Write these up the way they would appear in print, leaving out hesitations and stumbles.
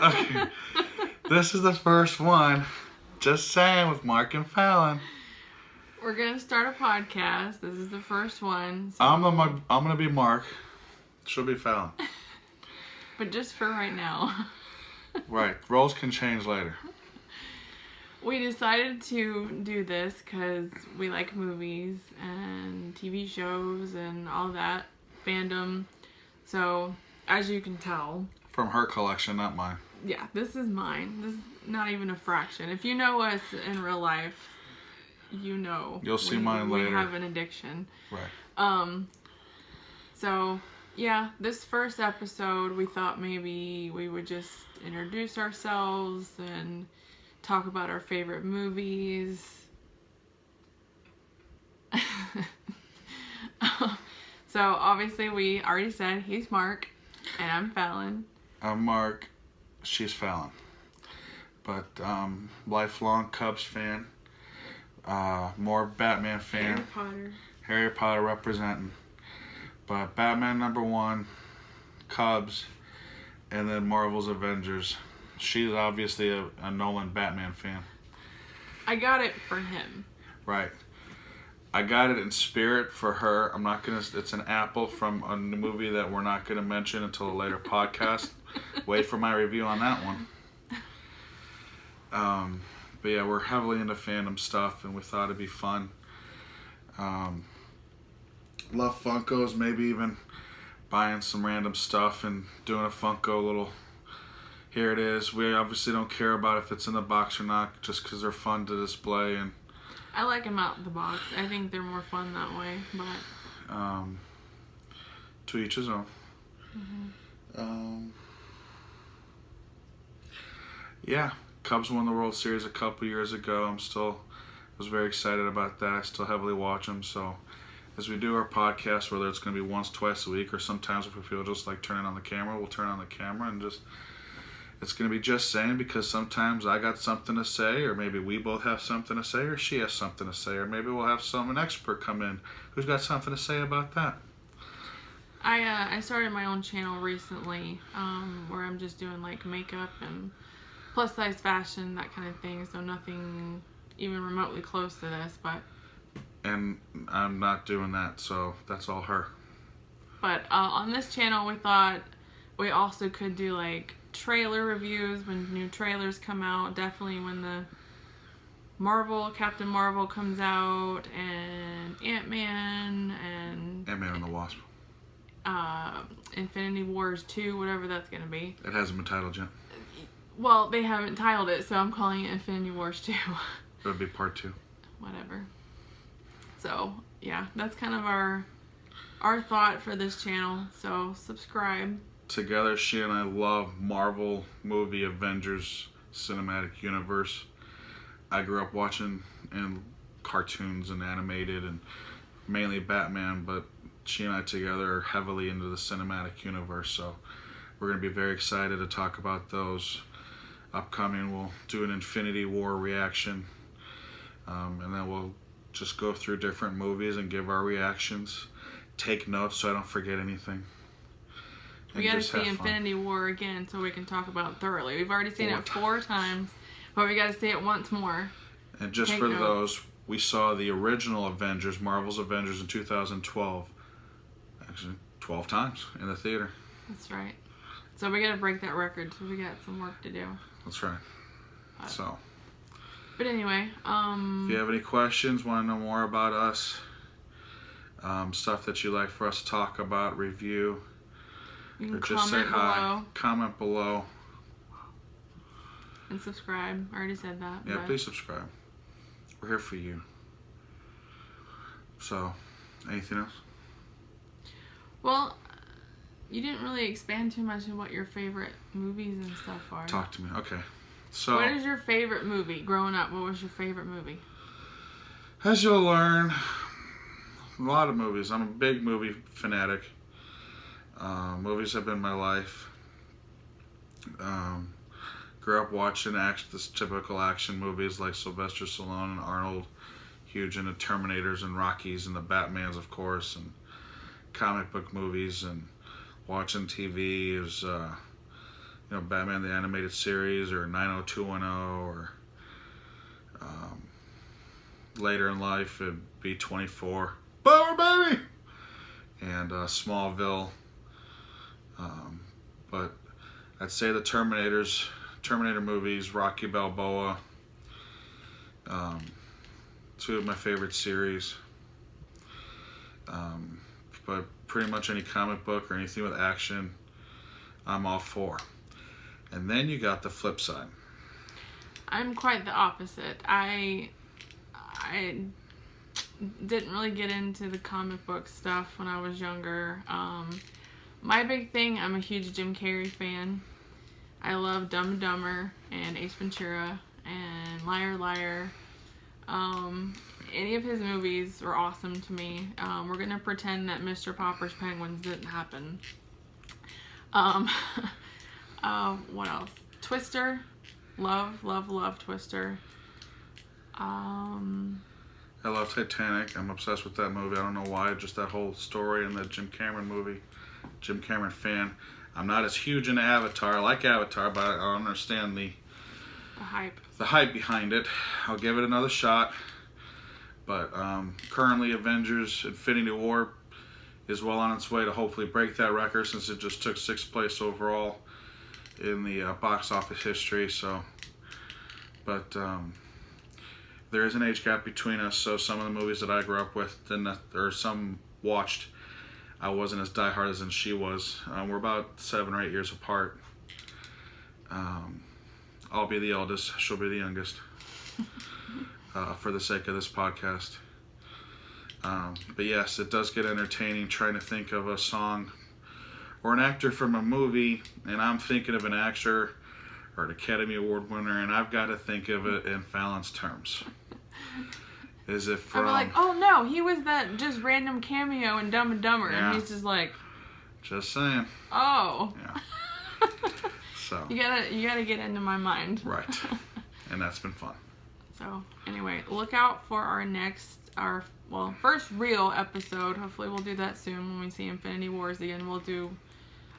Okay. This is the first one. Just saying, with Mark and Fallon. We're gonna start a podcast. This is the first one. So I'm gonna be Mark. She'll be Fallon. But just for right now. Right. Roles can change later. We decided to do this because we like movies and TV shows and all that fandom. So, as you can tell, From her collection, not mine. yeah, this is mine. This is not even a fraction. If you know us in real life, you know. You'll see mine later. We have an addiction. Right. So, yeah, this first episode, we thought maybe we would just introduce ourselves and talk about our favorite movies. So, obviously, we already said he's Mark, and I'm Fallon. I'm Mark. She's Fallon. But, lifelong Cubs fan. More Batman fan. Harry Potter representing. But Batman #1, Cubs, and then Marvel's Avengers. She's obviously a Nolan Batman fan. I got it for him. Right. I got it in spirit for her. It's an apple from a movie that we're not gonna mention until a later podcast. Wait for my review on that one. But yeah, we're heavily into fandom stuff, and we thought it'd be fun. Love Funkos, maybe even buying some random stuff and doing a Funko little, here it is. We obviously don't care about if it's in the box or not, just because they're fun to display. And I like them out of the box. I think they're more fun that way, but to each his own. Mm-hmm. Yeah, Cubs won the World Series a couple years ago. Was very excited about that. I still heavily watch them. So as we do our podcast, whether it's going to be once, twice a week, or sometimes if we feel just like turning on the camera, we'll turn on the camera and it's going to be just saying, because sometimes I got something to say, or maybe we both have something to say, or she has something to say, or maybe we'll have an expert come in who's got something to say about that. I started my own channel recently, where I'm just doing like makeup and plus size fashion, that kind of thing. So nothing even remotely close to this, but. And I'm not doing that, so that's all her. But on this channel, we thought we also could do like trailer reviews when new trailers come out. Definitely when the Captain Marvel comes out, and Ant-Man and the Wasp. Infinity Wars 2, whatever that's going to be. It hasn't been titled yet. Well, they haven't titled it, so I'm calling it Infinity Wars 2. It would be part 2. Whatever. So, yeah, that's kind of our thought for this channel. So, subscribe. Together, she and I love Marvel movie Avengers Cinematic Universe. I grew up watching in cartoons and animated and mainly Batman, but she and I together are heavily into the cinematic universe, so we're going to be very excited to talk about those. Upcoming, we'll do an Infinity War reaction, and then we'll just go through different movies and give our reactions. Take notes so I don't forget anything. We gotta see Infinity War again so we can talk about it thoroughly. We've already seen it 4 times, but we gotta see it once more. And just for those, we saw the original Avengers, Marvel's Avengers in 2012. Actually, 12 times in the theater. That's right. So we gotta break that record, so we got some work to do. That's right. But anyway, if you have any questions, want to know more about us, stuff that you'd like for us to talk about, review, you can or just say hi, below. Comment below. And subscribe. I already said that. Yeah, please subscribe. We're here for you. So, anything else? Well, you didn't really expand too much on what your favorite movies and stuff are. Talk to me. Okay. So, what is your favorite movie? Growing up, what was your favorite movie? As you'll learn, a lot of movies. I'm a big movie fanatic. Movies have been my life. Grew up watching this typical action movies like Sylvester Stallone and Arnold. Huge into Terminators and Rockies and the Batmans, of course, and comic book movies, and watching TV is Batman the Animated Series, or 90210, or later in life it'd be 24. Power baby! And Smallville. But I'd say the Terminator movies, Rocky Balboa, two of my favorite series. But pretty much any comic book or anything with action, I'm all for. And then you got the flip side. I'm quite the opposite. I didn't really get into the comic book stuff when I was younger. My big thing, I'm a huge Jim Carrey fan. I love Dumb and Dumber and Ace Ventura and Liar Liar. Any of his movies were awesome to me. We're gonna pretend that Mr. Popper's Penguins didn't happen. What else? Twister. Love Twister. I love Titanic. I'm obsessed with that movie. I don't know why. Just that whole story and the Jim Cameron movie. Jim Cameron fan. I'm not as huge into Avatar. I like Avatar, but I don't understand the hype behind it. I'll give it another shot. But currently, Avengers: Infinity War is well on its way to hopefully break that record, since it just took 6th place overall in the box office history. So, but there is an age gap between us, so some of the movies that I grew up with, or some watched, I wasn't as diehard as she was. We're about 7 or 8 years apart. I'll be the eldest, she'll be the youngest, for the sake of this podcast. But yes, it does get entertaining trying to think of a song or an actor from a movie, and I'm thinking of an actor or an Academy Award winner, and I've got to think of it in Fallon's terms. Is it from... I'm like, oh no, he was that just random cameo in Dumb and Dumber, Yeah. and he's just like... Just saying. Oh. Yeah. So. You gotta get into my mind. Right. And that's been fun. So, anyway, look out for our first real episode. Hopefully we'll do that soon when we see Infinity Wars again. We'll do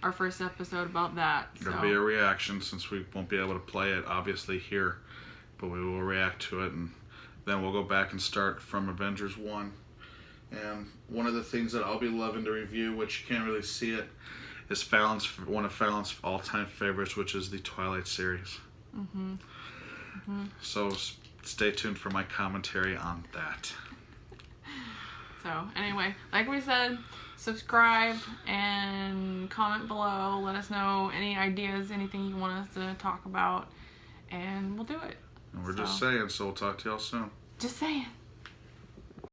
our first episode about that. There'll be a reaction, since we won't be able to play it obviously here, but we will react to it, and then we'll go back and start from Avengers 1. And one of the things that I'll be loving to review, which you can't really see it, is one of Fallon's all-time favorites, which is the Twilight series. So stay tuned for my commentary on that. So anyway, like we said, subscribe and comment below. Let us know any ideas, anything you want us to talk about, and we'll do it. And we're just saying, so we'll talk to y'all soon. Just saying.